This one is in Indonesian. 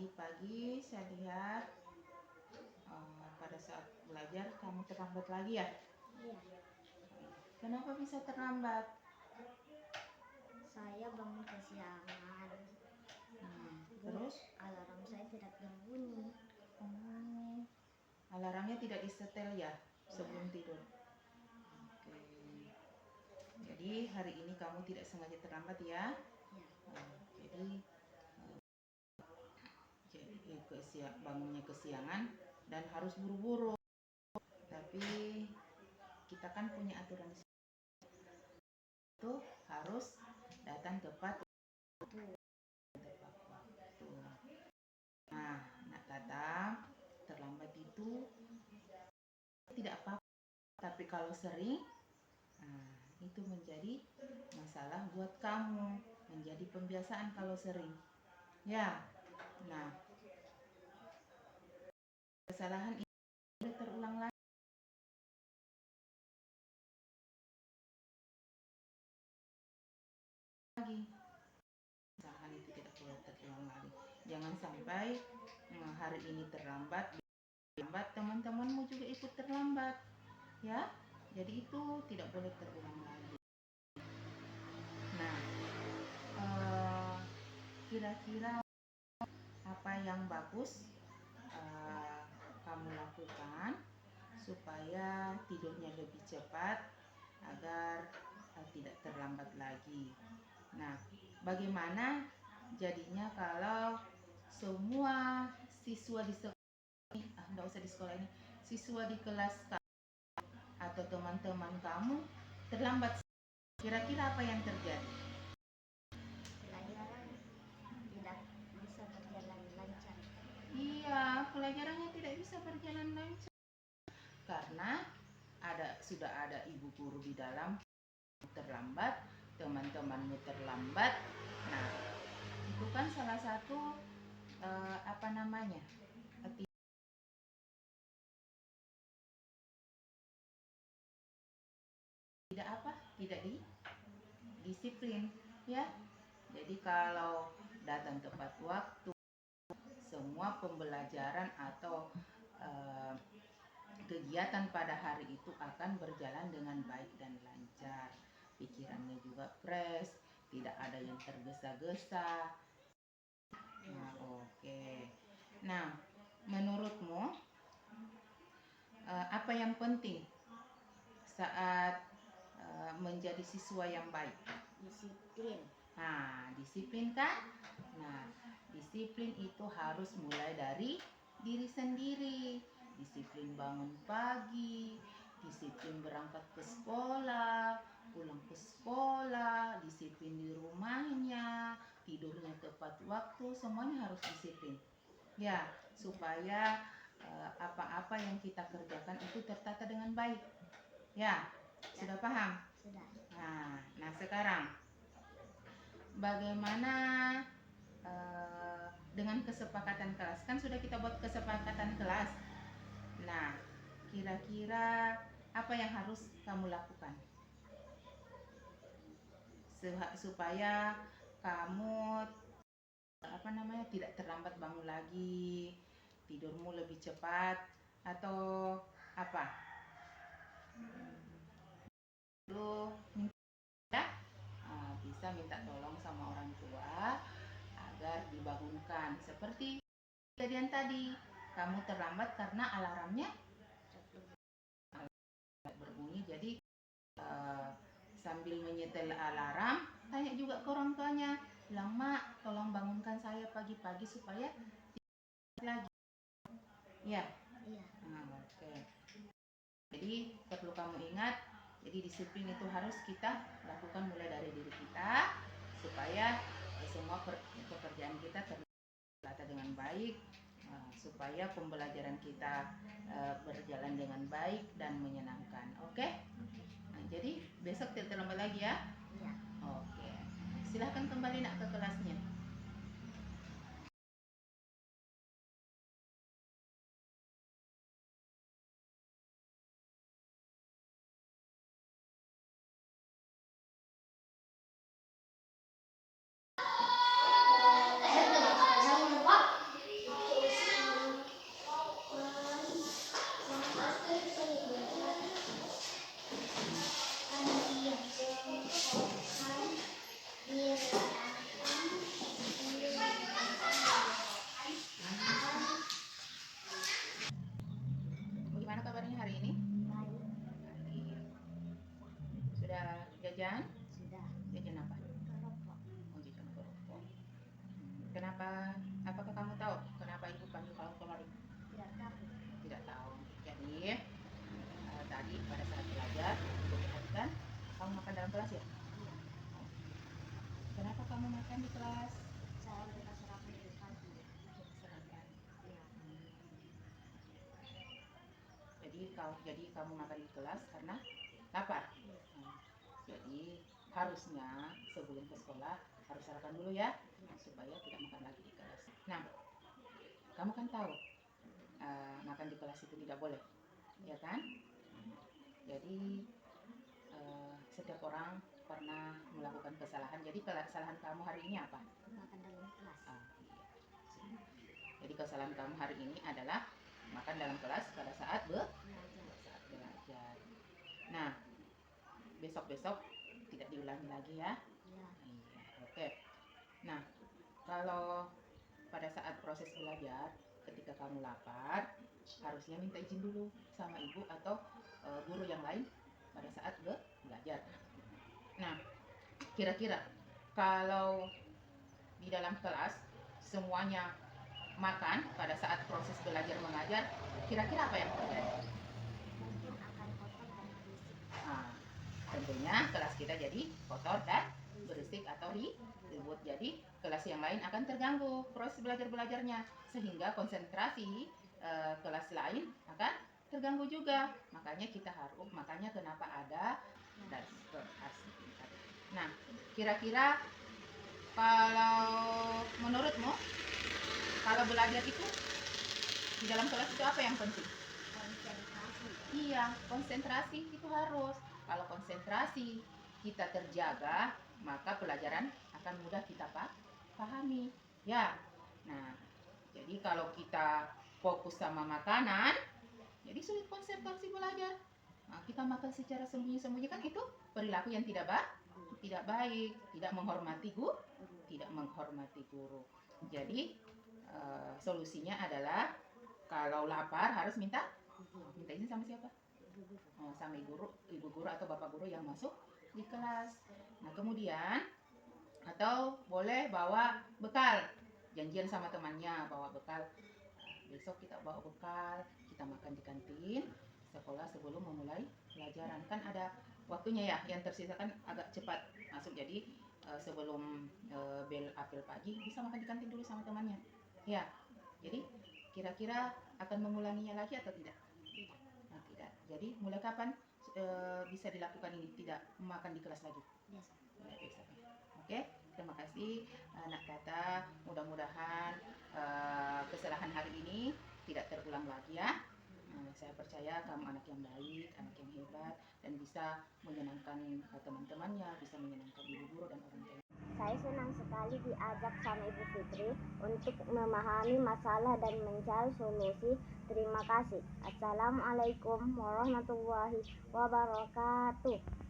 Tadi pagi saya lihat pada saat belajar kamu terlambat lagi ya? Iya, Kenapa bisa terlambat? saya bangun kesiangan. Terus? Alarm saya tidak berbunyi. Alarmnya tidak disetel ya sebelum tidur? Oke. Jadi hari ini kamu tidak sengaja terlambat ya? Jadi bangunnya kesiangan dan harus buru-buru. Tapi kita kan punya aturan itu harus datang tepat waktu. Nah, nak kata terlambat itu tidak apa-apa, tapi kalau sering, itu menjadi masalah buat kamu, menjadi pembiasaan kalau sering. Ya, nah kesalahan ini boleh terulang lagi. Kesalahan itu tidak boleh terulang lagi. Jangan sampai hari ini terlambat, teman-temanmu juga ikut terlambat, ya. Jadi itu tidak boleh terulang lagi. Nah, kira-kira apa yang bagus kamu lakukan supaya tidurnya lebih cepat agar tidak terlambat lagi. Nah, bagaimana jadinya kalau semua siswa di sekolah ini, enggak usah di sekolah ini, siswa di kelas atau teman-teman kamu terlambat, kira-kira apa yang terjadi? Pelajaran tidak bisa berjalan lancar. Iya, pelajarannya tidak bisa berjalan lancar karena sudah ada ibu guru di dalam terlambat, teman-temanmu terlambat. Nah, itu kan salah satu tidak disiplin, ya. Jadi kalau datang tepat waktu, semua pembelajaran atau kegiatan pada hari itu akan berjalan dengan baik dan lancar. Pikirannya juga fresh, tidak ada yang tergesa-gesa. Nah, oke. Nah, menurutmu apa yang penting saat menjadi siswa yang baik? Disiplin. Nah, disiplin kan? Nah, disiplin itu harus mulai dari diri sendiri. Disiplin bangun pagi, disiplin berangkat ke sekolah, pulang ke sekolah, disiplin di rumahnya, tidurnya tepat waktu, semuanya harus disiplin. Ya, supaya apa-apa yang kita kerjakan itu tertata dengan baik. Ya, sudah paham? Sudah. Nah sekarang bagaimana dengan kesepakatan kelas? Kan sudah kita buat kesepakatan kelas. Nah, kira-kira apa yang harus kamu lakukan supaya kamu tidak terlambat bangun lagi, tidurmu lebih cepat, atau apa? Lu bisa minta tolong sama orang tua agar dibangunkan. Seperti kejadian tadi, kamu terlambat karena alarmnya berbunyi. Jadi sambil menyetel alarm, tanya juga ke orang tuanya, bilang, "Mak, tolong bangunkan saya pagi-pagi supaya lagi." Ya. Iya. Oke. Jadi perlu kamu ingat, jadi disiplin itu harus kita lakukan mulai dari diri kita supaya semua pekerjaan kita tertata dengan baik, supaya pembelajaran kita berjalan dengan baik dan menyenangkan. Oke? Nah, jadi besok tidak terlambat lagi ya? Iya. Oke. Silahkan kembali nak ke kelasnya. Apakah kamu tahu kenapa ibu panggil kamu kemari? Tidak tahu. Tidak tahu. Jadi tadi pada saat belajar ibu perhatikan kamu makan dalam kelas ya? Iya. Kenapa kamu makan di kelas? Saya sudah sarapan di pagi. Sarapan. Iya. Jadi kamu makan di kelas karena lapar. Iya. Jadi harusnya sebelum ke sekolah harus sarapan dulu ya, Iya. supaya tidak makan lagi di kelas. Nah, kamu kan tahu makan di kelas itu tidak boleh, ya kan? Jadi setiap orang pernah melakukan kesalahan. Jadi kesalahan kamu hari ini apa? Makan dalam kelas. Iya. Jadi kesalahan kamu hari ini adalah makan dalam kelas pada saat belajar. Nah, besok-besok tidak diulangi lagi ya. Iya. Iya, oke. Nah, kalau pada saat proses belajar, ketika kamu lapar, harusnya minta izin dulu sama ibu atau guru yang lain pada saat belajar. Nah, kira-kira kalau di dalam kelas semuanya makan pada saat proses belajar mengajar, kira-kira apa yang terjadi? Mungkin akan kotor dan berisik. Nah, tentunya kelas kita jadi kotor dan berisik atau ribut. Jadi kelas yang lain akan terganggu proses belajarnya, sehingga konsentrasi kelas lain akan terganggu juga. Makanya kenapa ada dan Nah, kira-kira kalau menurutmu kalau belajar itu di dalam kelas itu apa yang penting? Konsentrasi. Iya, konsentrasi itu harus. Kalau konsentrasi kita terjaga, maka pelajaran akan mudah kita pahami. Ya. Nah, jadi kalau kita fokus sama makanan, jadi sulit konsentrasi belajar. Nah, kita makan secara sembunyi-sembunyi kan itu perilaku yang tidak baik, tidak menghormati guru. Jadi solusinya adalah kalau lapar harus minta izin sama siapa? Sama ibu guru atau bapak guru yang masuk di kelas. Nah, kemudian atau boleh bawa bekal, janjian sama temannya bawa bekal. Besok kita bawa bekal, kita makan di kantin sekolah sebelum memulai pelajaran. Kan ada waktunya ya, yang tersisa kan agak cepat masuk. Jadi sebelum bel apel pagi bisa makan di kantin dulu sama temannya. Ya. Jadi kira-kira akan mengulanginya lagi atau tidak? Nah, tidak. Jadi mulai kapan bisa dilakukan ini, tidak makan di kelas lagi? Biasa. Oke, terima kasih Nak Tata. Mudah-mudahan kesalahan hari ini tidak terulang lagi ya. Saya percaya kamu anak yang baik, anak yang hebat, dan bisa menyenangkan teman-temannya, bisa menyenangkan ibu guru dan orang tua. Saya senang sekali diajak sama Ibu Fitri untuk memahami masalah dan mencari solusi. Terima kasih. Assalamualaikum warahmatullahi wabarakatuh.